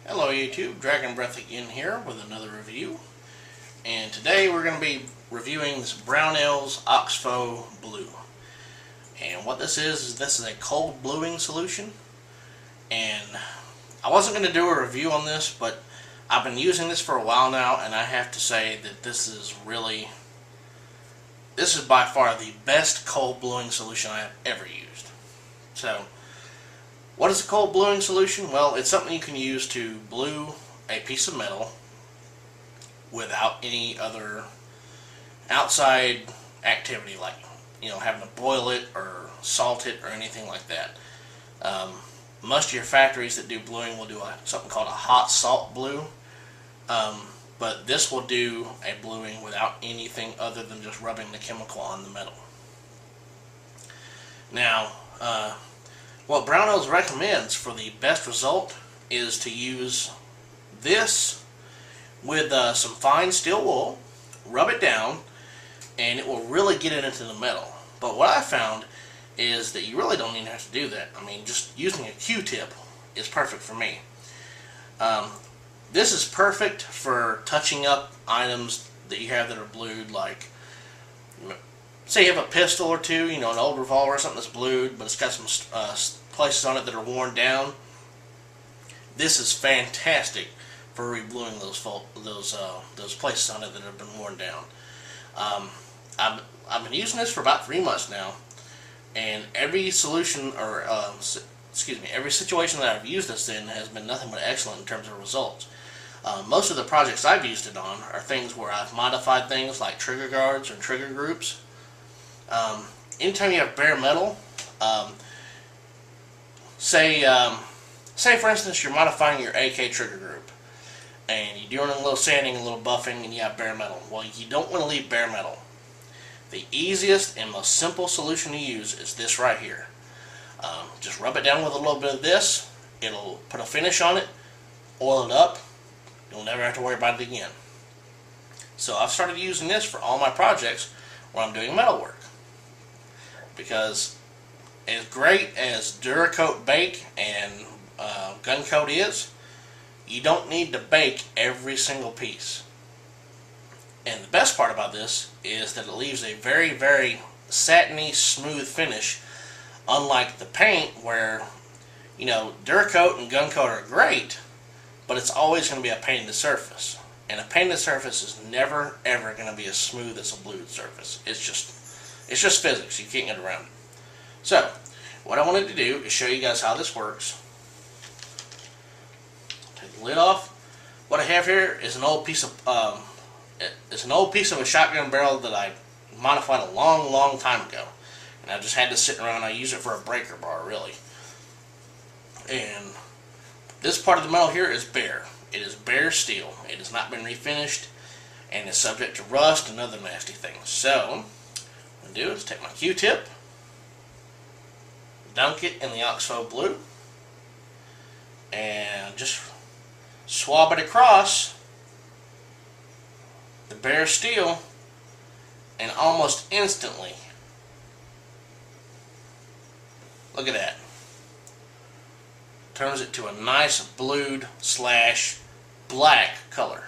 Hello YouTube, Dragon Breath again here with another review. And today we're going to be reviewing this Brownell's Oxpho Blue. And what this is a cold bluing solution. And I wasn't going to do a review on this, but I've been using this for a while now, and I have to say that this is by far the best cold bluing solution I have ever used. So, what is a cold bluing solution? Well, it's something you can use to blue a piece of metal without any other outside activity, like having to boil it or salt it or anything like that. Most of your factories that do bluing will do something called a hot salt blue, but this will do a bluing without anything other than just rubbing the chemical on the metal. Now, what Brownell's recommends for the best result is to use this with some fine steel wool, rub it down, and it will really get it into the metal. But what I found is that you really don't even have to do that. I mean, just using a Q-tip is perfect for me. This is perfect for touching up items that you have that are blued, like say you have a pistol or two, an old revolver or something that's blued, but it's got some places on it that are worn down. This is fantastic for rebluing those places on it that have been worn down. I've been using this for about 3 months now, and every solution, or every situation that I've used this in has been nothing but excellent in terms of results. Most of the projects I've used it on are things where I've modified things like trigger guards or trigger groups. Anytime you have bare metal, say for instance you're modifying your AK trigger group and you're doing a little sanding, a little buffing, and you have bare metal. Well, you don't want to leave bare metal. The easiest and most simple solution to use is this right here. Just rub it down with a little bit of this. It'll put a finish on it, oil it up. You'll never have to worry about it again. So I've started using this for all my projects where I'm doing metal work, because as great as Duracoat Bake and Gun Coat is, you don't need to bake every single piece. And the best part about this is that it leaves a very, very satiny, smooth finish, unlike the paint where, Duracoat and Gun Coat are great, but it's always going to be a painted surface. And a painted surface is never, ever going to be as smooth as a blued surface. It's just physics. You can't get around it. So, what I wanted to do is show you guys how this works. Take the lid off. What I have here is an old piece of a shotgun barrel that I modified a long, long time ago, and I just had this sitting around. I use it for a breaker bar, really. And this part of the metal here is bare. It is bare steel. It has not been refinished, and is subject to rust and other nasty things. So, what I'm going to do is take my Q-tip, dunk it in the Oxpho Blue, and just swab it across the bare steel, and almost instantly, look at that, turns it to a nice blued / black color.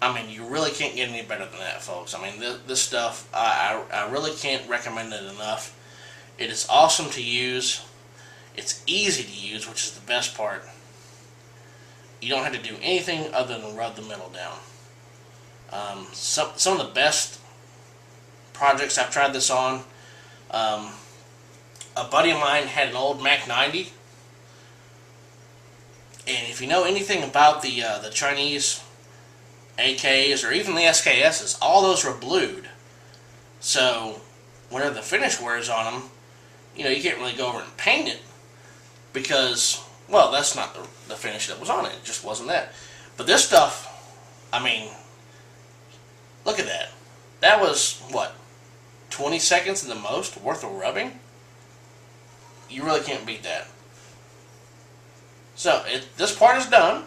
I mean, you really can't get any better than that, folks. I mean, this stuff, I really can't recommend it enough. It is awesome to use. It's easy to use, which is the best part. You don't have to do anything other than rub the metal down. Some of the best projects I've tried this on, a buddy of mine had an old Mac 90, and if you know anything about the Chinese AKs or even the SKSs, all those were blued. So whenever the finish wears on them, you can't really go over and paint it, because, well, that's not the finish that was on it. It just wasn't that. But this stuff, I mean, look at that. That was, what, 20 seconds at the most worth of rubbing? You really can't beat that. So, this part is done.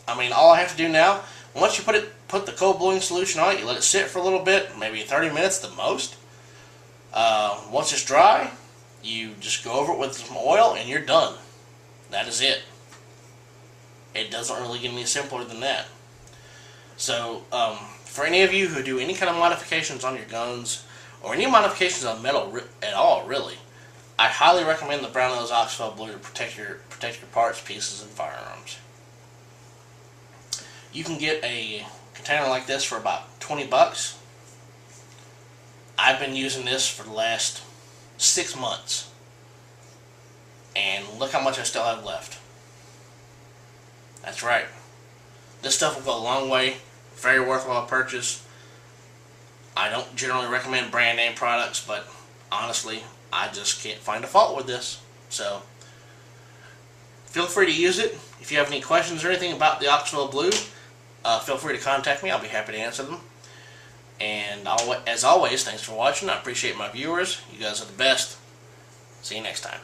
I mean, all I have to do now, once you put the cold bluing solution on it, you let it sit for a little bit, maybe 30 minutes the most. Once it's dry, you just go over it with some oil and you're done. That is it. It doesn't really get any simpler than that. So, for any of you who do any kind of modifications on your guns, or any modifications on metal at all, really, I highly recommend the Brownell's Oxpho Blue to protect your parts, pieces, and firearms. You can get a container like this for about 20 bucks. I've been using this for the last 6 months, and look how much I still have left. That's right. This stuff will go a long way. Very worthwhile purchase. I don't generally recommend brand name products, but honestly, I just can't find a fault with this. So, feel free to use it. If you have any questions or anything about the Oxpho Blue, feel free to contact me. I'll be happy to answer them. And as always, thanks for watching. I appreciate my viewers. You guys are the best. See you next time.